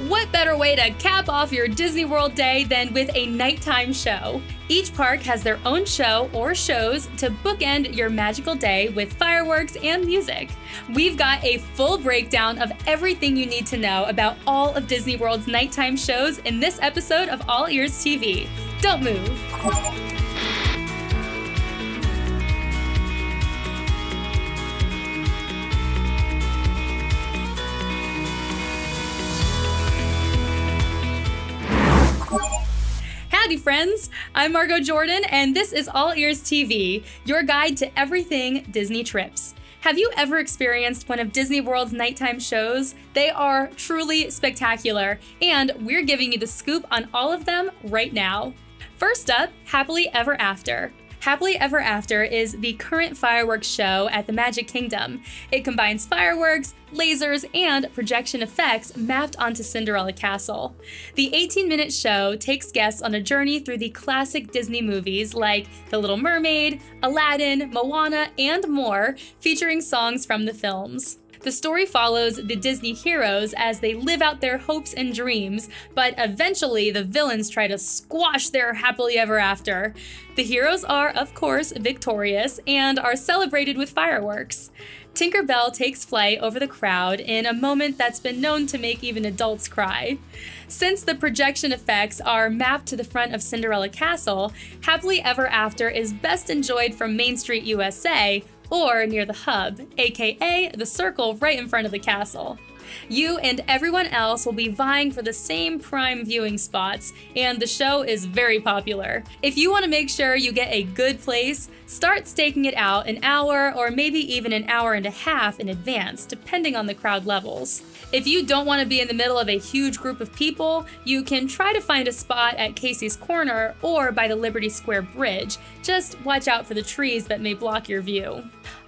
What better way to cap off your Disney World day than with a nighttime show? Each park has their own show or shows to bookend your magical day with fireworks and music. We've got a full breakdown of everything you need to know about all of Disney World's nighttime shows in this episode of All Ears TV. Don't move. Howdy friends, I'm Margot Jordan and this is All Ears TV, your guide to everything Disney trips. Have you ever experienced one of Disney World's nighttime shows? They are truly spectacular, and we're giving you the scoop on all of them right now. First up, Happily Ever After. Happily Ever After is the current fireworks show at the Magic Kingdom. It combines fireworks, lasers, and projection effects mapped onto Cinderella Castle. The 18-minute show takes guests on a journey through the classic Disney movies like The Little Mermaid, Aladdin, Moana, and more, featuring songs from the films. The story follows the Disney heroes as they live out their hopes and dreams, but eventually the villains try to squash their happily ever after. The heroes are, of course, victorious and are celebrated with fireworks. Tinker Bell takes flight over the crowd in a moment that's been known to make even adults cry. Since the projection effects are mapped to the front of Cinderella Castle, Happily Ever After is best enjoyed from Main Street, USA, or near the hub, aka the circle right in front of the castle. You and everyone else will be vying for the same prime viewing spots, and the show is very popular. If you want to make sure you get a good place, start staking it out an hour or maybe even an hour and a half in advance, depending on the crowd levels. If you don't want to be in the middle of a huge group of people, you can try to find a spot at Casey's Corner or by the Liberty Square Bridge. Just watch out for the trees that may block your view.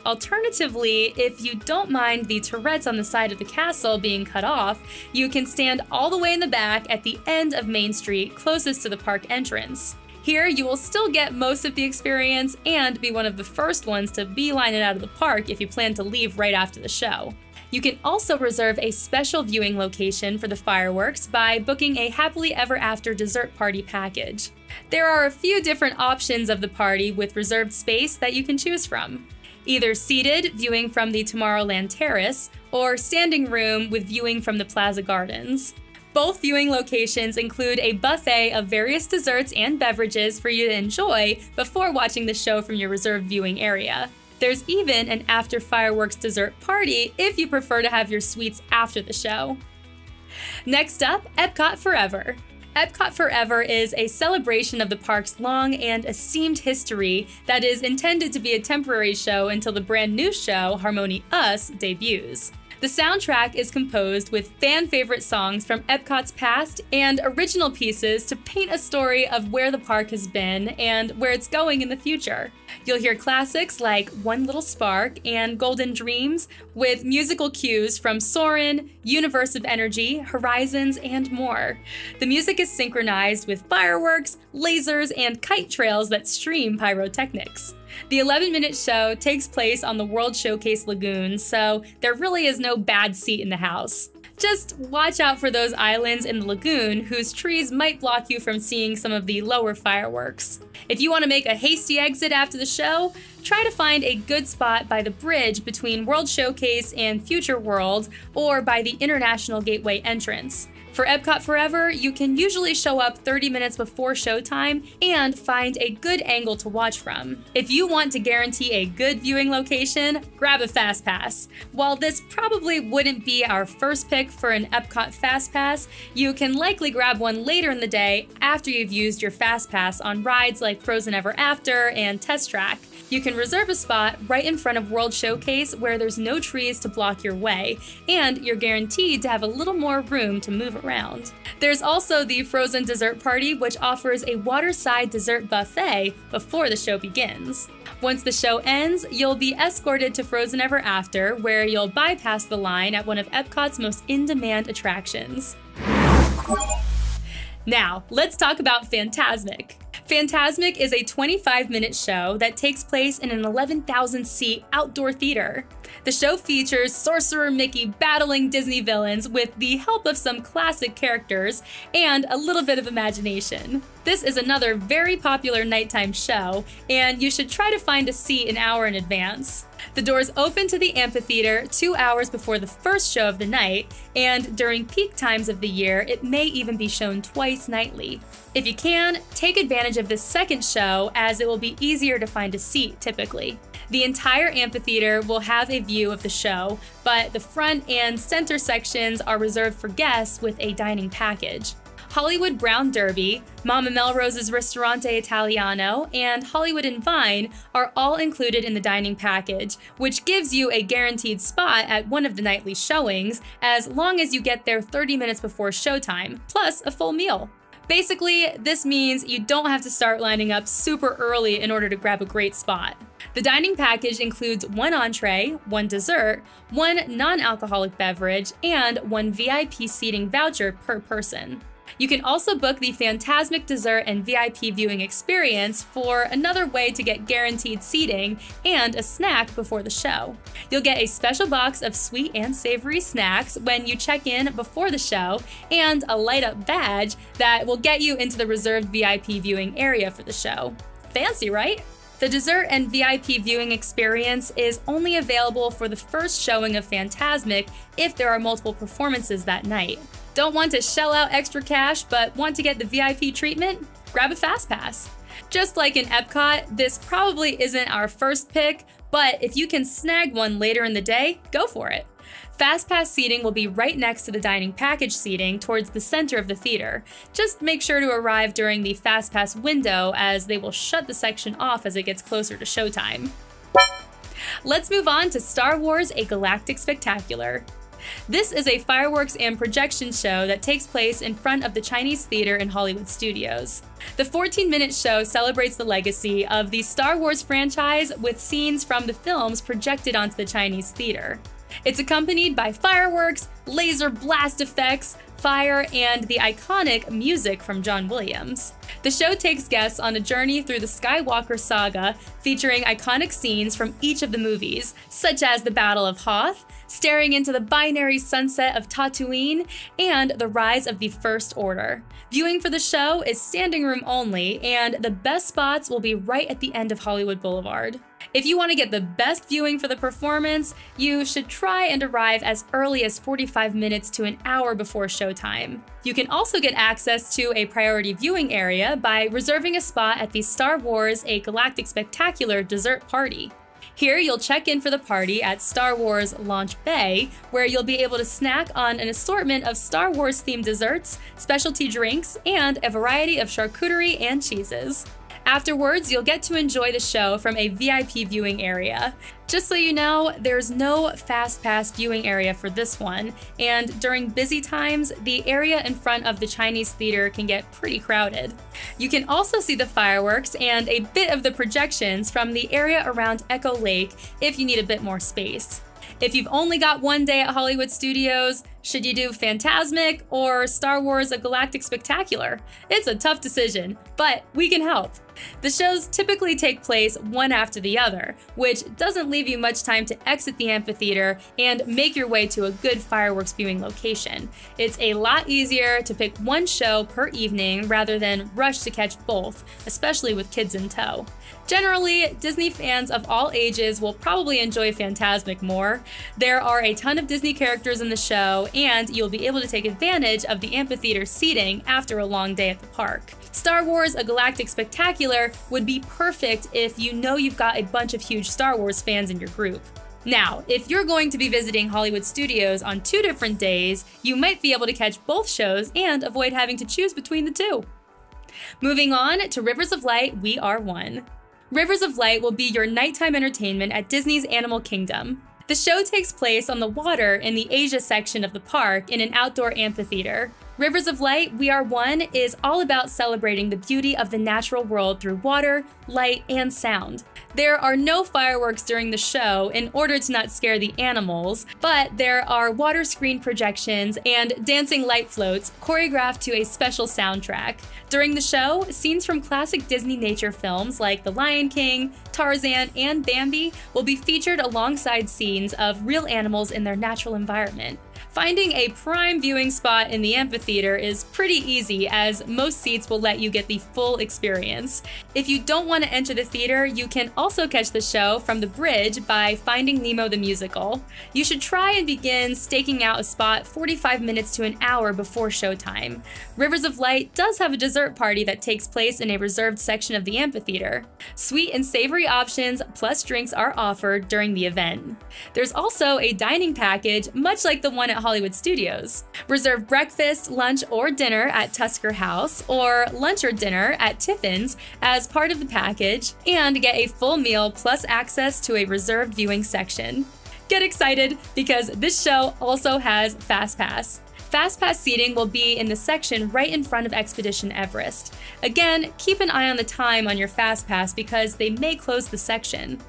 Alternatively, if you don't mind the turrets on the side of the castle being cut off, you can stand all the way in the back at the end of Main Street, closest to the park entrance. Here, you will still get most of the experience and be one of the first ones to beeline it out of the park if you plan to leave right after the show. You can also reserve a special viewing location for the fireworks by booking a Happily Ever After dessert party package. There are a few different options of the party with reserved space that you can choose from. Either seated, viewing from the Tomorrowland Terrace, or standing room with viewing from the Plaza Gardens. Both viewing locations include a buffet of various desserts and beverages for you to enjoy before watching the show from your reserved viewing area. There's even an after fireworks dessert party if you prefer to have your sweets after the show. Next up, Epcot Forever. Epcot Forever is a celebration of the park's long and esteemed history that is intended to be a temporary show until the brand new show, Harmony Us, debuts. The soundtrack is composed with fan-favorite songs from Epcot's past and original pieces to paint a story of where the park has been and where it's going in the future. You'll hear classics like One Little Spark and Golden Dreams, with musical cues from Soarin', Universe of Energy, Horizons, and more. The music is synchronized with fireworks, lasers, and kite trails that stream pyrotechnics. The 11-minute show takes place on the World Showcase Lagoon, so there really is no bad seat in the house. Just watch out for those islands in the lagoon whose trees might block you from seeing some of the lower fireworks. If you want to make a hasty exit after the show, try to find a good spot by the bridge between World Showcase and Future World, or by the International Gateway entrance. For Epcot Forever, you can usually show up 30 minutes before showtime and find a good angle to watch from. If you want to guarantee a good viewing location, grab a Fast Pass. While this probably wouldn't be our first pick for an Epcot Fast Pass, you can likely grab one later in the day after you've used your Fast Pass on rides like Frozen Ever After and Test Track. You can reserve a spot right in front of World Showcase where there's no trees to block your way, and you're guaranteed to have a little more room to move around. There's also the Frozen Dessert Party, which offers a waterside dessert buffet before the show begins. Once the show ends, you'll be escorted to Frozen Ever After, where you'll bypass the line at one of Epcot's most in-demand attractions. Now, let's talk about Fantasmic. Fantasmic is a 25-minute show that takes place in an 11,000-seat outdoor theater. The show features Sorcerer Mickey battling Disney villains with the help of some classic characters and a little bit of imagination. This is another very popular nighttime show, and you should try to find a seat an hour in advance. The doors open to the amphitheater 2 hours before the first show of the night, and during peak times of the year, it may even be shown twice nightly. If you can, take advantage of this second show, as it will be easier to find a seat typically. The entire amphitheater will have a view of the show, but the front and center sections are reserved for guests with a dining package. Hollywood Brown Derby, Mama Melrose's Ristorante Italiano, and Hollywood and Vine are all included in the dining package, which gives you a guaranteed spot at one of the nightly showings, as long as you get there 30 minutes before showtime, plus a full meal. Basically, this means you don't have to start lining up super early in order to grab a great spot. The dining package includes 1 entree, 1 dessert, 1 non-alcoholic beverage, and 1 VIP seating voucher per person. You can also book the Fantasmic dessert and VIP viewing experience for another way to get guaranteed seating and a snack before the show. You'll get a special box of sweet and savory snacks when you check in before the show, and a light-up badge that will get you into the reserved VIP viewing area for the show. Fancy, right? The dessert and VIP viewing experience is only available for the first showing of Fantasmic if there are multiple performances that night. Don't want to shell out extra cash but want to get the VIP treatment? Grab a Fast Pass. Just like in Epcot, this probably isn't our first pick, but if you can snag one later in the day, go for it. Fast Pass seating will be right next to the dining package seating towards the center of the theater. Just make sure to arrive during the Fast Pass window, as they will shut the section off as it gets closer to showtime. Let's move on to Star Wars: A Galactic Spectacular. This is a fireworks and projection show that takes place in front of the Chinese Theater in Hollywood Studios. The 14-minute show celebrates the legacy of the Star Wars franchise with scenes from the films projected onto the Chinese Theater. It's accompanied by fireworks, laser blast effects, fire, and the iconic music from John Williams. The show takes guests on a journey through the Skywalker saga, featuring iconic scenes from each of the movies, such as the Battle of Hoth, staring into the binary sunset of Tatooine, and the rise of the First Order. Viewing for the show is standing room only, and the best spots will be right at the end of Hollywood Boulevard. If you want to get the best viewing for the performance, you should try and arrive as early as 45 minutes to an hour before showtime. You can also get access to a priority viewing area by reserving a spot at the Star Wars: A Galactic Spectacular dessert party. Here, you'll check in for the party at Star Wars Launch Bay, where you'll be able to snack on an assortment of Star Wars-themed desserts, specialty drinks, and a variety of charcuterie and cheeses. Afterwards, you'll get to enjoy the show from a VIP viewing area. Just so you know, there's no Fast Pass viewing area for this one, and during busy times, the area in front of the Chinese Theater can get pretty crowded. You can also see the fireworks and a bit of the projections from the area around Echo Lake if you need a bit more space. If you've only got one day at Hollywood Studios, should you do Fantasmic or Star Wars: A Galactic Spectacular? It's a tough decision, but we can help. The shows typically take place one after the other, which doesn't leave you much time to exit the amphitheater and make your way to a good fireworks viewing location. It's a lot easier to pick one show per evening rather than rush to catch both, especially with kids in tow. Generally, Disney fans of all ages will probably enjoy Fantasmic more. There are a ton of Disney characters in the show, and you'll be able to take advantage of the amphitheater seating after a long day at the park. Star Wars: A Galactic Spectacular would be perfect if you know you've got a bunch of huge Star Wars fans in your group. Now, if you're going to be visiting Hollywood Studios on 2 different days, you might be able to catch both shows and avoid having to choose between the two. Moving on to Rivers of Light, We Are One. Rivers of Light will be your nighttime entertainment at Disney's Animal Kingdom. The show takes place on the water in the Asia section of the park in an outdoor amphitheater. Rivers of Light, We Are One is all about celebrating the beauty of the natural world through water, light, and sound. There are no fireworks during the show in order to not scare the animals, but there are water screen projections and dancing light floats choreographed to a special soundtrack. During the show, scenes from classic Disney nature films like The Lion King, Tarzan, and Bambi will be featured alongside scenes of real animals in their natural environment. Finding a prime viewing spot in the amphitheater is pretty easy, as most seats will let you get the full experience. If you don't want to enter the theater, you can also catch the show from the bridge by Finding Nemo the Musical. You should try and begin staking out a spot 45 minutes to an hour before showtime. Rivers of Light does have a dessert party that takes place in a reserved section of the amphitheater. Sweet and savory options plus drinks are offered during the event. There's also a dining package, much like the one at Hollywood Studios. Reserve breakfast, lunch, or dinner at Tusker House, or lunch or dinner at Tiffin's as part of the package, and get a full meal plus access to a reserved viewing section. Get excited because this show also has Fast Pass. Fast Pass seating will be in the section right in front of Expedition Everest. Again, keep an eye on the time on your Fast Pass because they may close the section.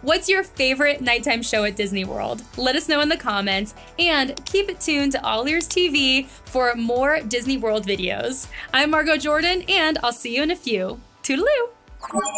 What's your favorite nighttime show at Disney World? Let us know in the comments, and keep it tuned to All Ears TV for more Disney World videos. I'm Margot Jordan, and I'll see you in a few. Toodaloo!